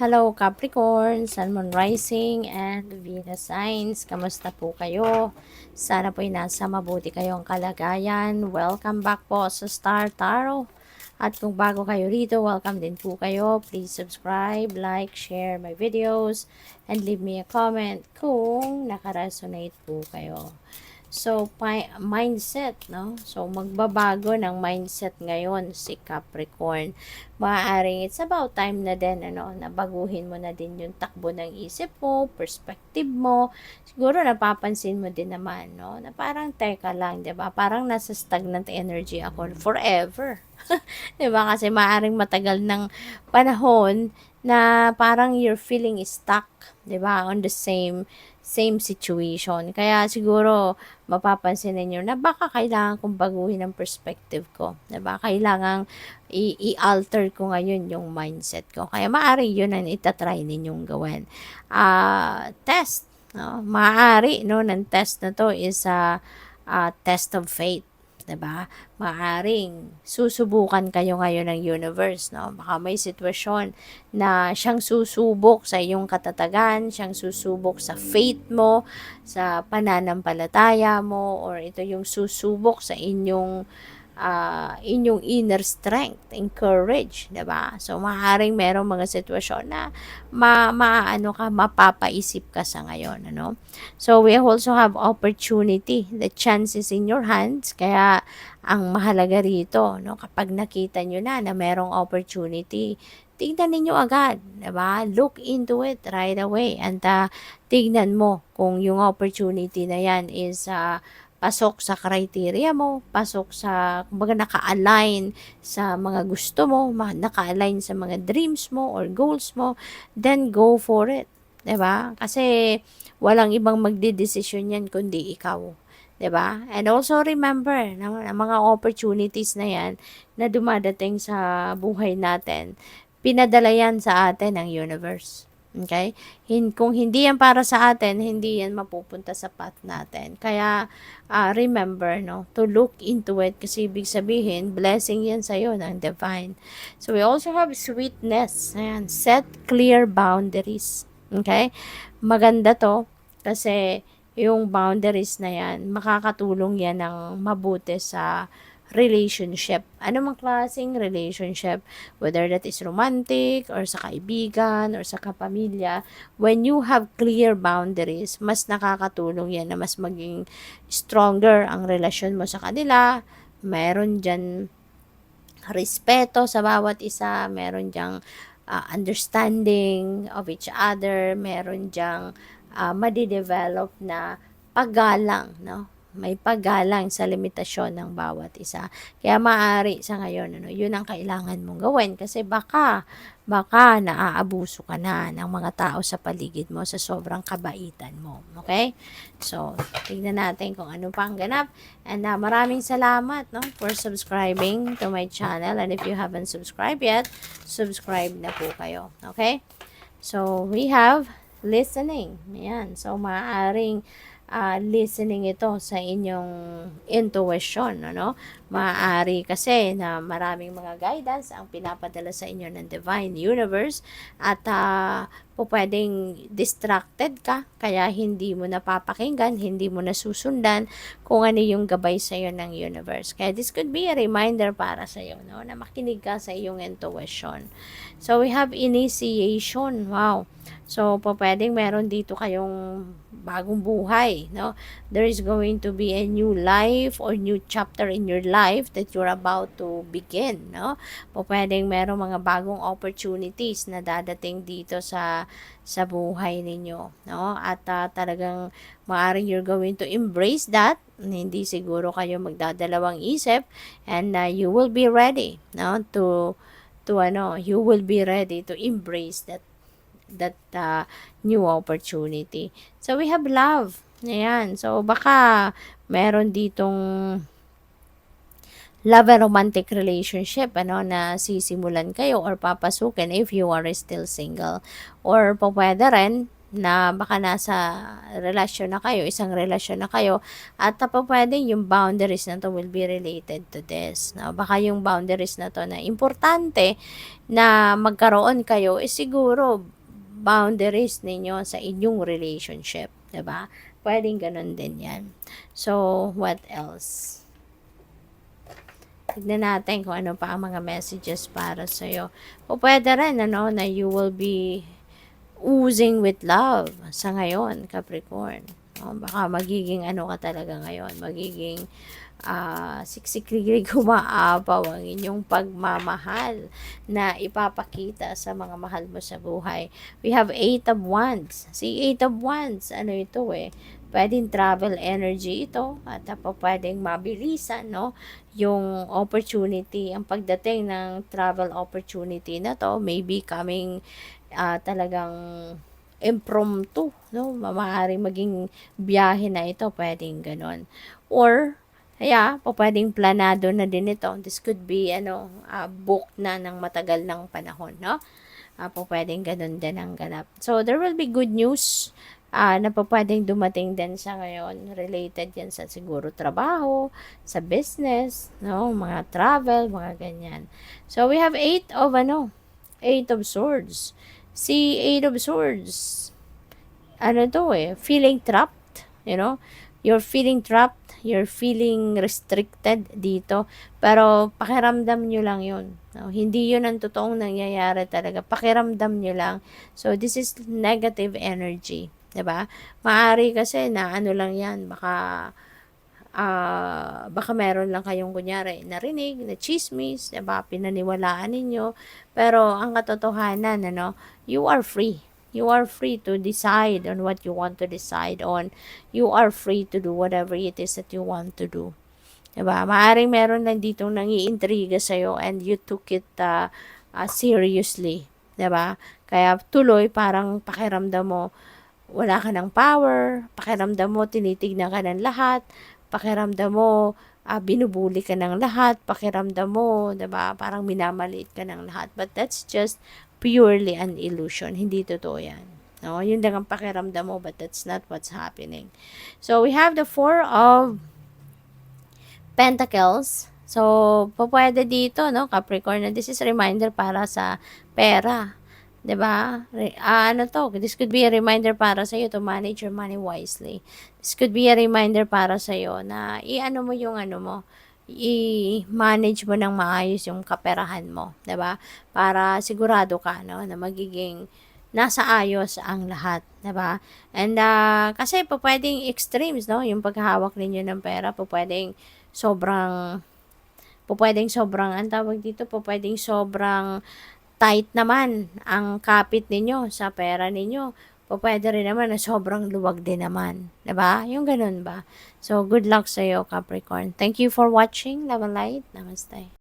Hello Capricorn, Sun, Moon Rising, and Venus Signs. Kamusta po kayo? Sana po'y nasa mabuti kayong kalagayan. Welcome back po sa Star Tarot. At kung bago kayo rito, welcome din po kayo. Please subscribe, like, share my videos, and leave me a comment kung nakaresonate po kayo. So, mindset, no? So, magbabago ng mindset ngayon si Capricorn. Maaaring it's about time na din, na baguhin mo na din yung takbo ng isip mo, perspective mo. Siguro napapansin mo din naman, no? Na parang teka lang, 'di ba? Parang nasa stagnant energy ako forever. 'Di ba? Kasi maaaring matagal ng panahon na parang you're feeling stuck, 'di ba? On the same situation. Kaya siguro mapapansin ninyo na baka kailangan kong baguhin ang perspective ko. 'Di ba? Kailangang i-alter ko ngayon yung mindset ko. Kaya maaari yun ang itatry ninyong gawin. Test. No? Maaari, no, ng test na to is a test of faith. 'Di ba? Maaring susubukan kayo ngayon ng universe, no? Baka may sitwasyon na siyang susubok sa iyong katatagan, siyang susubok sa faith mo, sa pananampalataya mo, or ito yung susubok sa inyong inner strength and courage, 'di ba? So maaaring merong mga sitwasyon na mapapaisip ka sa ngayon, ano? So we also have opportunity, the chances in your hands. Kaya ang mahalaga rito, no, kapag nakita nyo na merong opportunity, tignan ninyo agad, 'di ba? Look into it right away and tignan mo kung yung opportunity na yan is pasok sa criteria mo, pasok sa, kumbaga naka-align sa mga gusto mo, naka-align sa mga dreams mo or goals mo, then go for it. 'Di ba? Kasi walang ibang magdedesisyon yan kundi ikaw. 'Di ba? And also remember na mga opportunities na yan na dumadating sa buhay natin, pinadala yan sa atin ng universe. Okay? Kung hindi yan para sa atin, hindi yan mapupunta sa path natin. Kaya, remember, no, to look into it kasi ibig sabihin, blessing yan sa'yo ng divine. So, we also have sweetness. Ayan, set clear boundaries. Okay? Maganda to kasi yung boundaries na yan, makakatulong yan ng mabuti sa relationship. Ano mang klaseng relationship, whether that is romantic, or sa kaibigan, or sa kapamilya, when you have clear boundaries, mas nakakatulong yan na mas maging stronger ang relasyon mo sa kanila. Meron dyan respeto sa bawat isa, meron dyang understanding of each other, meron dyang madidevelop na paggalang, no? May paggalang sa limitasyon ng bawat isa. Kaya maaari sa ngayon, yun ang kailangan mong gawin kasi baka naaabuso ka na ng mga tao sa paligid mo sa sobrang kabaitan mo. Okay? So, tignan natin kung ano pa ang ganap. And maraming salamat, no, for subscribing to my channel. And if you haven't subscribed yet, subscribe na po kayo. Okay? So, we have listening. Ayan. So, maaaring listening ito sa inyong intuition, ano? Maaari kasi na maraming mga guidance ang pinapadala sa inyo ng Divine Universe at pwedeng distracted ka, kaya hindi mo napapakinggan, hindi mo nasusundan kung ano yung gabay sa iyo ng universe. Kaya this could be a reminder para sa iyo, no, na makinig ka sa iyong intuition. So, we have initiation. Wow. So, pwedeng meron dito kayong bagong buhay, no? There is going to be a new life or new chapter in your life that you're about to begin, no? Pwedeng merong mga bagong opportunities na dadating dito sa buhay ninyo, no? At talagang maaring you're going to embrace that. Hindi siguro kayo magdadalawang isip and you will be ready, no? You will be ready to embrace that new opportunity. So, we have love. Ayan. So, baka meron ditong love and romantic relationship, na sisimulan kayo or papasukin if you are still single. Or pwede rin na baka nasa relasyon na kayo, isang relasyon na kayo, at pwedeng yung boundaries na to will be related to this. No? Baka yung boundaries na to na importante na magkaroon kayo is siguro boundaries ninyo sa inyong relationship. Diba? Pwedeng ganun din yan. So, what else? Tignan natin kung ano pa ang mga messages para sa'yo. O pwede rin, ano, na you will be oozing with love sa ngayon, Capricorn. O, baka magiging ano ka talaga ngayon, magiging siksik-liglig umaapaw ang inyong pagmamahal na ipapakita sa mga mahal mo sa buhay. We have 8 of Wands. Si 8 of Wands, ano ito pwedeng travel energy ito at pwedeng mabilisan, no? Yung opportunity, ang pagdating ng travel opportunity na to, maybe coming talagang impromptu, no? Maaaring maging biyahe na ito, pwedeng ganon. Or, pwedeng planado na din ito. This could be, book na ng matagal ng panahon, no? Pwedeng ganun din ang ganap. So, there will be good news na pwedeng dumating din sa ngayon. Related yan sa siguro trabaho, sa business, no? Mga travel, mga ganyan. So, we have 8 of Swords. Si 8 of Swords, feeling trapped, you're feeling trapped, you're feeling restricted dito, pero pakiramdam nyo lang yun. No? Hindi yun ang totoong nangyayari talaga. Pakiramdam nyo lang. So, this is negative energy. Diba? Maari kasi na ano lang yan, baka meron lang kayong kunyari narinig, na chismis, diba? Pinaniwalaan ninyo. Pero ang katotohanan, you are free. You are free to decide on what you want to decide on. You are free to do whatever it is that you want to do. Diba? Maaring meron lang ditong nangiintriga sa'yo and you took it seriously. Diba? Kaya tuloy parang pakiramdam mo wala ka ng power, pakiramdam mo tinitignan ka ng lahat, pakiramdam mo binubuli ka ng lahat, pakiramdam mo, diba, parang minamaliit ka ng lahat. But that's just purely an illusion. Hindi totoo yan. No? Yun lang ang pakiramdam mo, but that's not what's happening. So, we have the 4 of Pentacles. So, pwede dito, no, Capricorn, this is a reminder para sa pera. 'Di ba? This could be a reminder para sa iyo to manage your money wisely. This could be a reminder para sa iyo na mo yung i-manage mo ng maayos yung kaperahan mo, 'di ba? Para sigurado ka, no, na magiging nasa ayos ang lahat, 'di ba? And kasi pwedeng extremes, no, yung paghahawak ninyo ng pera, pwedeng sobrang ang tawag dito, pwedeng sobrang tight naman ang kapit ninyo sa pera ninyo. Pwede rin naman na sobrang luwag din naman. Diba? Yung ganun ba? So, good luck sa iyo, Capricorn. Thank you for watching. Love and light. Namaste.